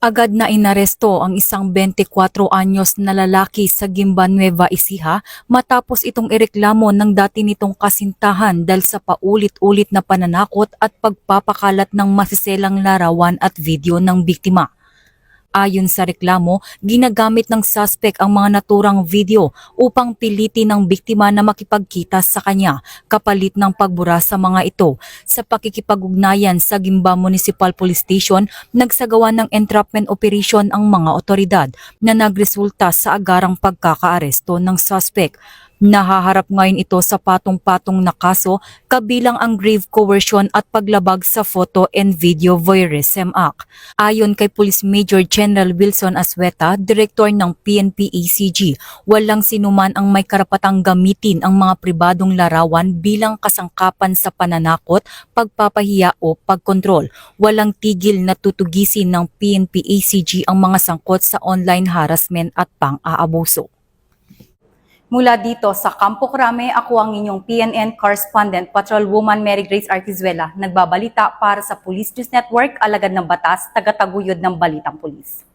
Agad na inaresto ang isang 24 anyos na lalaki sa Gimba, Nueva Ecija matapos itong ireklamo ng dati nitong kasintahan dahil sa paulit-ulit na pananakot at pagpapakalat ng masiselang larawan at video ng biktima. Ayon sa reklamo, ginagamit ng suspect ang mga naturang video upang pilitin ng biktima na makipagkita sa kanya kapalit ng pagbura sa mga ito. Sa pakikipag-ugnayan sa Gimba Municipal Police Station, nagsagawa ng entrapment operation ang mga otoridad na nagresulta sa agarang pagkakaaresto ng suspect. Nahaharap ngayon ito sa patong-patong na kaso kabilang ang grave coercion at paglabag sa Photo and Video Voyeurism Act. Ayon kay Police Major General Wilson Asueta, Direktor ng PNP-ACG, walang sinuman ang may karapatang gamitin ang mga pribadong larawan bilang kasangkapan sa pananakot, pagpapahiya o pagkontrol. Walang tigil na tutugisin ng PNP-ACG ang mga sangkot sa online harassment at pang-aabuso. Mula dito sa Campo Crame, ako ang inyong PNN correspondent, Patrolwoman Mary Grace Artizuela, nagbabalita para sa Police News Network, alagad ng batas, tagataguyod ng Balitang Pulis.